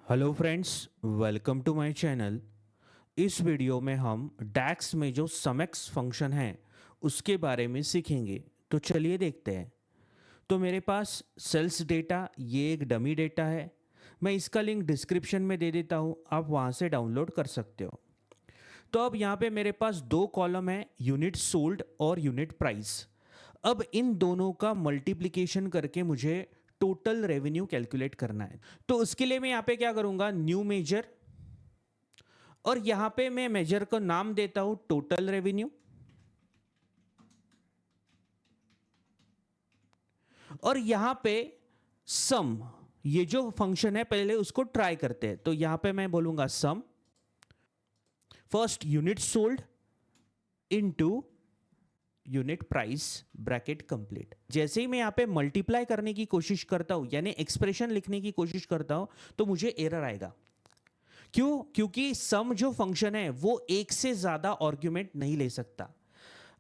Hello friends, welcome to my channel. इस video में हम डैक्स में जो समेक्स फंक्शन है उसके बारे में सीखेंगे। तो चलिए देखते हैं। तो मेरे पास सेल्स डेटा, ये एक डमी डेटा है। मैं इसका लिंक डिस्क्रिप्शन में दे देता हूँ, आप वहाँ से डाउनलोड कर सकते हो। तो अब यहाँ पे मेरे पास दो कॉलम है, यूनिट सोल्ड और यूनिट प्राइस। अब इन दोनों का मल्टीप्लिकेशन करके मुझे टोटल रेवेन्यू कैलकुलेट करना है। तो उसके लिए मैं यहाँ पे क्या करूँगा, न्यू मेजर, और यहां पे मैं मेजर को नाम देता हूं टोटल रेवेन्यू। और यहां पे सम, ये जो फंक्शन है पहले उसको ट्राई करते हैं। तो यहां पे मैं बोलूंगा sum first unit sold into unit price bracket complete. जैसे ही मैं यहां पे मल्टीप्लाई करने की कोशिश करता हूं, यानी एक्सप्रेशन लिखने की कोशिश करता हूं, तो मुझे एरर आएगा। क्यों? क्योंकि सम जो फंक्शन है वो एक से ज्यादा आर्ग्यूमेंट नहीं ले सकता।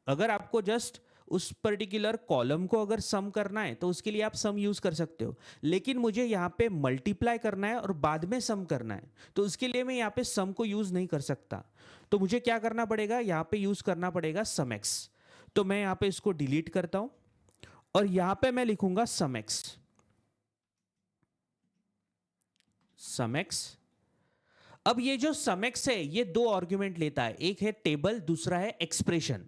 अगर आपको जस्ट उस पर्टिकुलर कॉलम को अगर सम करना है तो उसके लिए आप सम यूज कर सकते हो, लेकिन मुझे यहाँ पे मल्टीप्लाई करना है और बाद में सम करना है, तो उसके लिए मैं यहाँ पे सम को यूज नहीं कर सकता। तो मुझे क्या करना पड़ेगा, यहाँ पे यूज करना पड़ेगा सम एक्स। तो मैं यहाँ पे इसको डिलीट करता हूं और यहाँ पे मैं लिखूंगा सम एक्स। सम एक्स। अब ये जो समेक्स है ये दो आर्ग्यूमेंट लेता है, एक है टेबल, दूसरा है एक्सप्रेशन।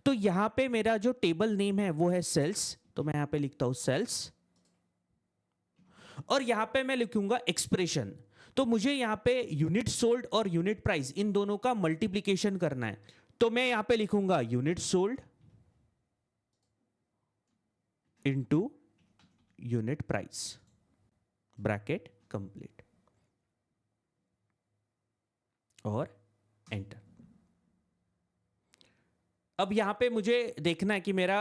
तो यहां पे मेरा जो टेबल नेम है वो है सेल्स, तो मैं यहां पे लिखता हूं सेल्स, और यहां पे मैं लिखूंगा एक्सप्रेशन। तो मुझे यहां पे यूनिट सोल्ड और यूनिट प्राइस इन दोनों का मल्टीप्लीकेशन करना है। तो मैं यहां पे लिखूंगा unit sold into unit price bracket complete और एंटर। अब यहाँ पे मुझे देखना है कि मेरा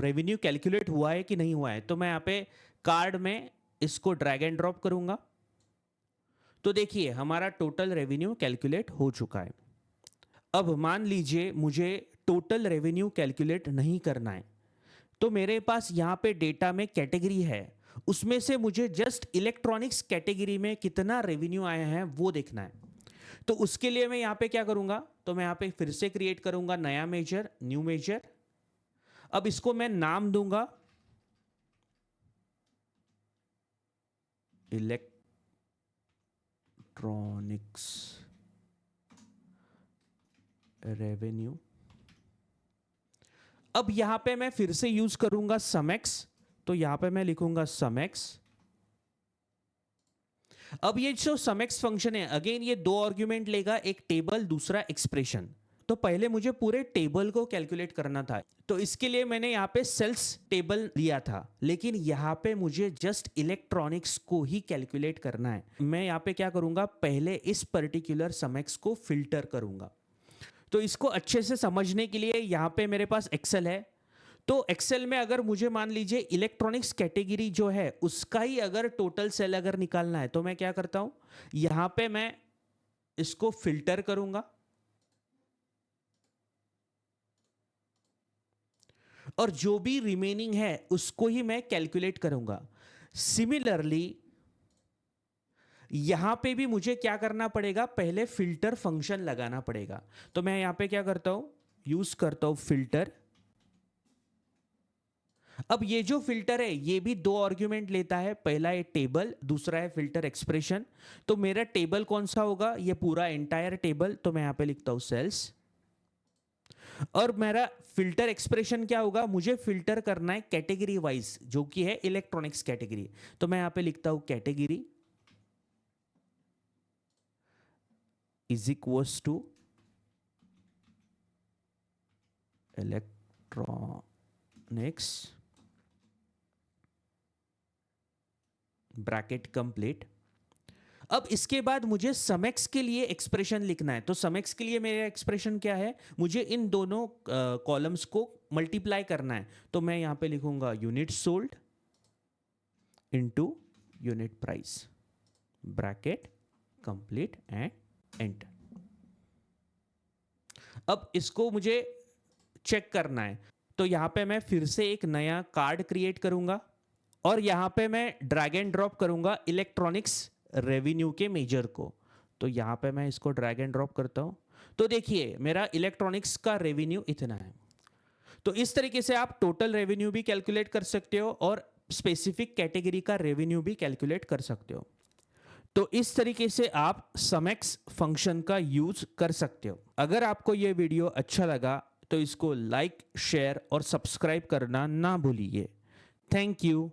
रेवेन्यू कैलकुलेट हुआ है कि नहीं हुआ है। तो मैं यहाँ पे कार्ड में इसको ड्रैग एंड ड्रॉप करूंगा। तो देखिए हमारा टोटल रेवेन्यू कैलकुलेट हो चुका है। अब मान लीजिए मुझे टोटल रेवेन्यू कैलकुलेट नहीं करना है, तो मेरे पास यहाँ पे डेटा में कैटेगरी है, उसमें से मुझे जस्ट इलेक्ट्रॉनिक्स कैटेगरी में कितना रेवेन्यू आया है वो देखना है। तो उसके लिए मैं यहाँ पे क्या करूंगा, तो मैं यहाँ पे फिर से क्रिएट करूंगा नया मेजर, न्यू मेजर। अब इसको मैं नाम दूंगा इलेक्ट्रॉनिक्स रेवेन्यू। अब यहां पे मैं फिर से यूज करूंगा समेक्स, तो यहां पे मैं लिखूंगा समेक्स। अब ये जो समेक्स फंक्शन है, अगेन ये दो आर्ग्यूमेंट लेगा, एक टेबल दूसरा एक्सप्रेशन। तो पहले मुझे पूरे टेबल को कैलकुलेट करना था, तो इसके लिए मैंने यहाँ पे सेल्स टेबल लिया था, लेकिन यहाँ पे मुझे जस्ट इलेक्ट्रॉनिक्स को ही कैलकुलेट करना है। मैं यहाँ पे क्या करूंगा, पहले इस पर्टिकुलर समेक्स को फिल्टर करूंगा। तो इसको अच्छे से समझने के लिए यहाँ पे मेरे पास एक्सेल है। तो एक्सेल में अगर मुझे मान लीजिए इलेक्ट्रॉनिक्स कैटेगरी जो है उसका ही अगर टोटल सेल अगर निकालना है, तो मैं क्या करता हूं, यहां पे मैं इसको फिल्टर करूंगा और जो भी रिमेनिंग है उसको ही मैं कैलकुलेट करूंगा। सिमिलरली यहां पे भी मुझे क्या करना पड़ेगा, पहले फिल्टर फंक्शन लगाना पड़ेगा। तो मैं यहां पे क्या करता हूं, यूज करता हूं फिल्टर। अब ये जो फिल्टर है ये भी दो आर्ग्यूमेंट लेता है, पहला है टेबल, दूसरा है फिल्टर एक्सप्रेशन। तो मेरा टेबल कौन सा होगा, ये पूरा एंटायर टेबल, तो मैं यहां पे लिखता हूं सेल्स। और मेरा फिल्टर एक्सप्रेशन क्या होगा, मुझे फिल्टर करना है कैटेगरी वाइज, जो कि है इलेक्ट्रॉनिक्स कैटेगरी। तो मैं यहां पे लिखता हूं category is equals to electronics bracket complete. अब इसके बाद मुझे समेक्स के लिए एक्सप्रेशन लिखना है। तो समेक्स के लिए मेरा एक्सप्रेशन क्या है, मुझे इन दोनों कॉलम्स को मल्टीप्लाई करना है। तो मैं यहां पे लिखूंगा unit sold into unit price bracket complete and enter. अब इसको मुझे चेक करना है, तो यहां पे मैं फिर से एक नया कार्ड क्रिएट करूंगा और यहां पे मैं ड्रैग एंड ड्रॉप करूंगा इलेक्ट्रॉनिक्स रेवेन्यू के मेजर को। तो यहाँ पे मैं इसको ड्रैग एंड ड्रॉप करता हूँ। तो देखिए मेरा इलेक्ट्रॉनिक्स का रेवेन्यू इतना है। तो इस तरीके से आप टोटल रेवेन्यू भी कैलकुलेट कर सकते हो और स्पेसिफिक कैटेगरी का रेवेन्यू भी कैलकुलेट कर सकते हो। तो इस तरीके से आप समेक्स फंक्शन का यूज कर सकते हो। अगर आपको यह वीडियो अच्छा लगा तो इसको लाइक, शेयर और सब्सक्राइब करना ना भूलिए। Thank you.